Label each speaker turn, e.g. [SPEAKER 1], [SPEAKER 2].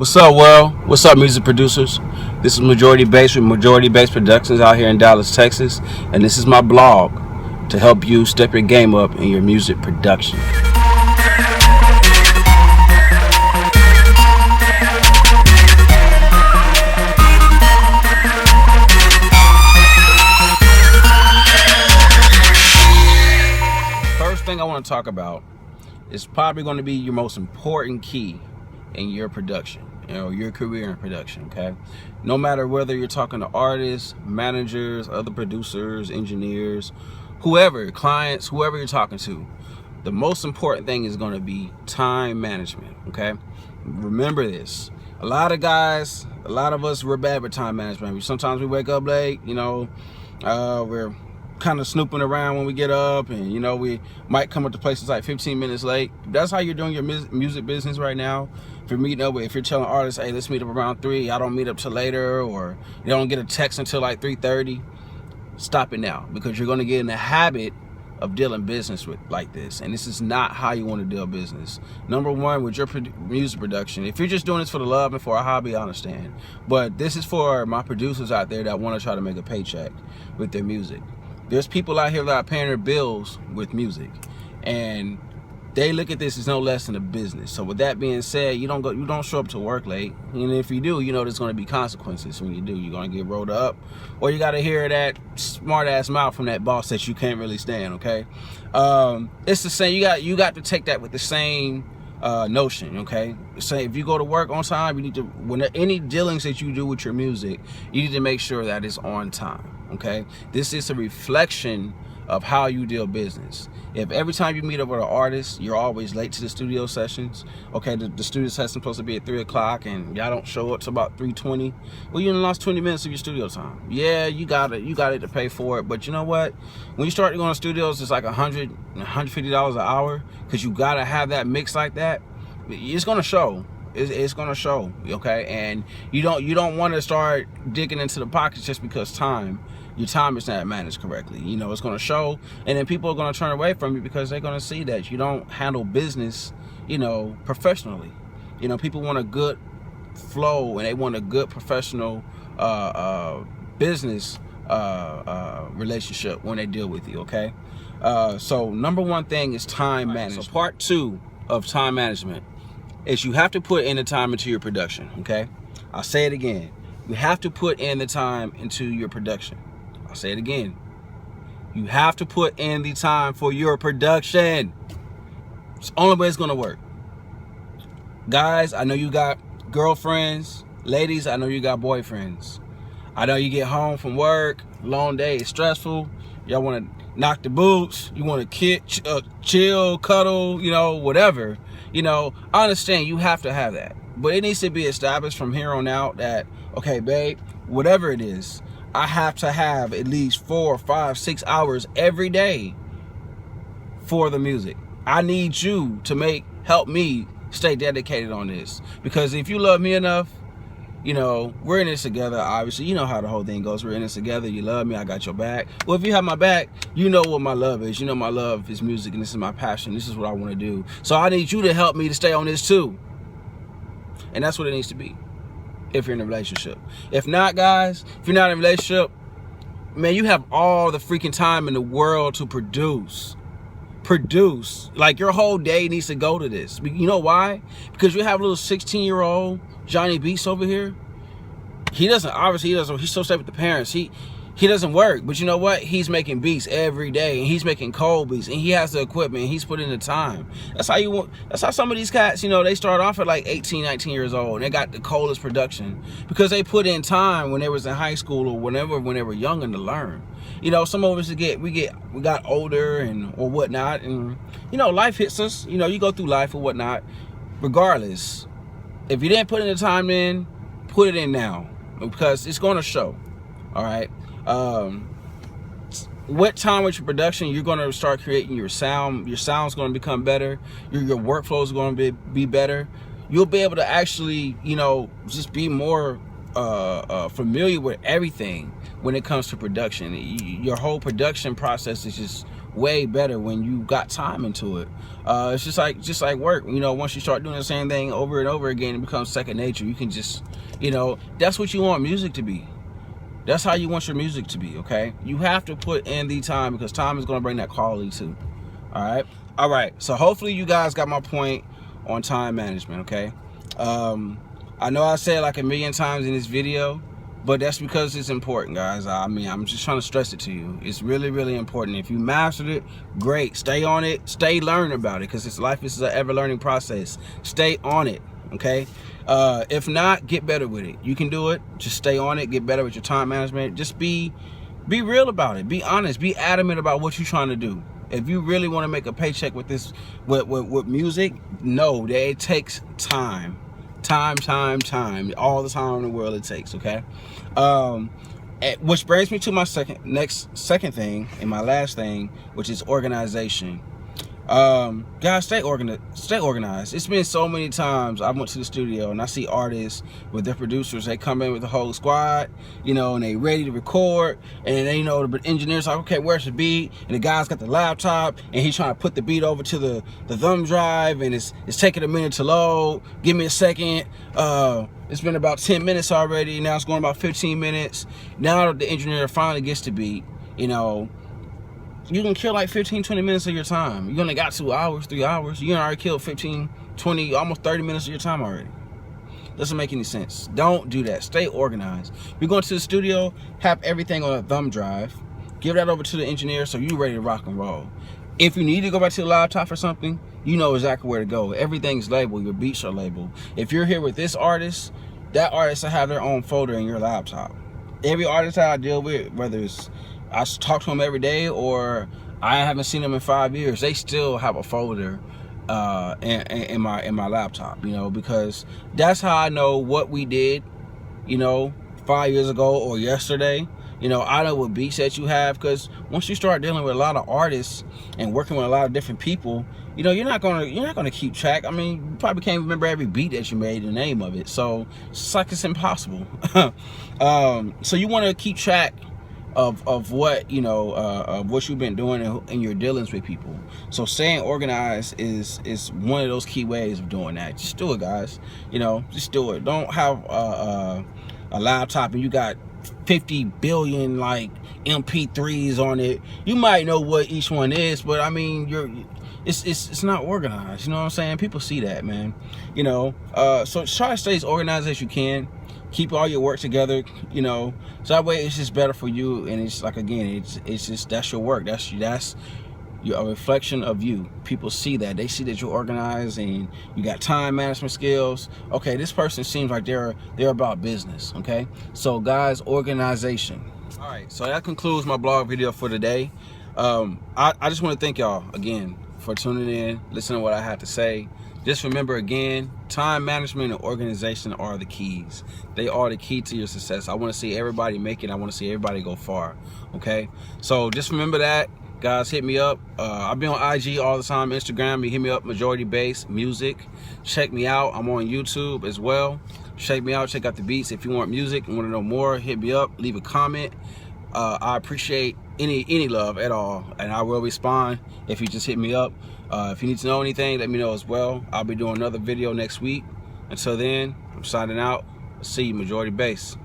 [SPEAKER 1] What's up, world? What's up, music producers? This is Majoritybass with Majoritybass Productions out here in Dallas, Texas, and this is my blog to help you step your game up in your music production. First thing I want to talk about is probably going to be your most important key in your production, your career in production. Okay, no matter whether you're talking to artists, managers, other producers, engineers, whoever, clients, whoever you're talking to, the most important thing is going to be time management. Okay, remember this. A lot of guys, a lot of us, we're bad with time management. Sometimes we wake up late, we're kind of snooping around when we get up, and we might come up to places like 15 minutes late. If that's how you're doing your music business right now, if you're meeting up, if you're telling artists, hey, let's meet up around 3, I don't meet up till later, or you don't get a text until like 3:30, stop it now, because you're going to get in the habit of dealing business with like this, and this is not how you want to deal business. Number one, with your music production, if you're just doing this for the love and for a hobby, I understand, but this is for my producers out there that want to try to make a paycheck with their music. There's people out here that are paying their bills with music, and they look at this as no less than a business. So with that being said, you don't show up to work late, and if you do, there's going to be consequences when you do. You're going to get rolled up, or you got to hear that smart ass mouth from that boss that you can't really stand. Okay, it's the same. You got to take that with the same notion. Okay, say if you go to work on time, you need to, when any dealings that you do with your music, you need to make sure that it's on time. Okay, this is a reflection of how you deal business. If every time you meet up with an artist, you're always late to the studio sessions, okay, the studio session's supposed to be at 3 o'clock and y'all don't show up till about 3:20, well, you lost 20 minutes of your studio time. Yeah, you got it to pay for it, but you know what? When you start going to studios, it's like $150 an hour, because you got to have that mix like that. It's going to show. It's going to show, okay? And you don't want to start digging into the pockets just because your time is not managed correctly. It's going to show, and then people are going to turn away from you because they're going to see that you don't handle business, professionally. People want a good flow, and they want a good professional business relationship when they deal with you, okay? So number one thing is time management. So part 2 of time management is you have to put in the time into your production, okay? I'll say it again. You have to put in the time into your production. I'll say it again. You have to put in the time for your production. It's the only way it's going to work. Guys, I know you got girlfriends. Ladies, I know you got boyfriends. I know you get home from work, long day, it's stressful. Y'all want to knock the boots. You want to chill, cuddle, whatever. I understand you have to have that. But it needs to be established from here on out that, okay, babe, whatever it is, I have to have at least 4, 5, 6 hours every day for the music. I need you to help me stay dedicated on this. Because if you love me enough, we're in this together, obviously. You know how the whole thing goes. We're in this together. You love me, I got your back. Well, if you have my back, you know what my love is. My love is music, and this is my passion. This is what I want to do. So I need you to help me to stay on this too. And that's what it needs to be if you're in a relationship. If not, guys, if you're not in a relationship, man, you have all the freaking time in the world to produce. Like, your whole day needs to go to this. You know why? Because you have a little 16-year-old Johnny Beats over here. He doesn't, he's so safe with the parents. He doesn't work, but you know what? He's making beats every day, and he's making cold beats, and he has the equipment, and he's putting in the time. That's how some of these cats, they start off at like 18, 19 years old, and they got the coldest production because they put in time when they was in high school or when they were young and to learn. Some of us we got older or whatnot, and life hits us. You go through life or whatnot. Regardless, if you didn't put in the time in, put it in now, because it's going to show. All right. What time with your production, you're going to start creating your sound. Your sound's going to become better. Your workflow is going to be better. You'll be able to actually, just be more familiar with everything when it comes to production. Your whole production process is just way better when you got time into it. It's just like work. You know, once you start doing the same thing over and over again, it becomes second nature. You can just, you know, that's what you want music to be. That's how you want your music to be, okay? You have to put in the time, because time is going to bring that quality too. All right, so hopefully you guys got my point on time management, okay? I know I said it like a million times in this video, but that's because it's important, guys. I mean, I'm just trying to stress it to you. It's really, really important. If you mastered it, great. Stay on it. Stay learning about it, because this life is an ever-learning process. Stay on it, okay? If not, get better with it. You can do it. Just stay on it. Get better with your time management. Just be real about it. Be honest. Be adamant about what you're trying to do. If you really want to make a paycheck with this, with music, know that it takes time. Time, all the time in the world it takes, okay? Which brings me to my second thing, and my last thing, which is organization. Guys, stay organized. It's been so many times I went to the studio and I see artists with their producers. They come in with the whole squad, you know, and they ready to record, and they, you know, the engineer's like, okay, where's the beat? And the guy's got the laptop and he's trying to put the beat over to the thumb drive, and it's taking a minute to load. Give me a second. It's been about 10 minutes already. Now it's going about 15 minutes. Now the engineer finally gets the beat, you know. You can kill like 15-20 minutes of your time. You only got 2 hours, 3 hours. You already killed 15, 20, almost 30 minutes of your time already. Doesn't make any sense. Don't do that. Stay organized. You're going to the studio, have everything on a thumb drive. Give that over to the engineer so you're ready to rock and roll. If you need to go back to the laptop or something, you know exactly where to go. Everything's labeled. Your beats are labeled. If you're here with this artist, that artist will have their own folder in your laptop. Every artist that I deal with, whether it's I talk to them every day or I haven't seen them in 5 years, they still have a folder in my laptop, you know, because that's how I know what we did, you know, 5 years ago or yesterday. You know, I know what beats that you have, because once you start dealing with a lot of artists and working with a lot of different people, you know, you're not gonna keep track. I mean, you probably can't remember every beat that you made, the name of it. So it's like it's impossible. So you want to keep track of what, you know, of what you've been doing in your dealings with people. So staying organized is one of those key ways of doing that. Just do it, guys. You know, just do it. Don't have a laptop and you got 50 billion like MP3s on it. You might know what each one is, but I mean, it's not organized. You know what I'm saying? People see that, man. You know, so try to stay as organized as you can. Keep all your work together, you know, so that way it's just better for you. And it's like, again, it's just, that's your work. That's a reflection of you. People see that. They see that you're organized and you got time management skills. Okay, this person seems like they're about business. Okay, so guys, organization. All right, so that concludes my blog video for today. I just want to thank y'all again for tuning in, listening to what I have to say. Just remember, again, time management and organization are the keys. They are the key to your success. I want to see everybody make it. I want to see everybody go far. Okay, so just remember that. Guys, hit me up. I'll be on IG all the time, Instagram. You hit me up, Majoritybass Music. Check me out. I'm on YouTube as well. Check me out. Check out the beats. If you want music and want to know more, hit me up. Leave a comment. I appreciate any love at all, and I will respond if you just hit me up. If you need to know anything, let me know as well. I'll be doing another video next week. Until then, I'm signing out. See you, Majoritybass.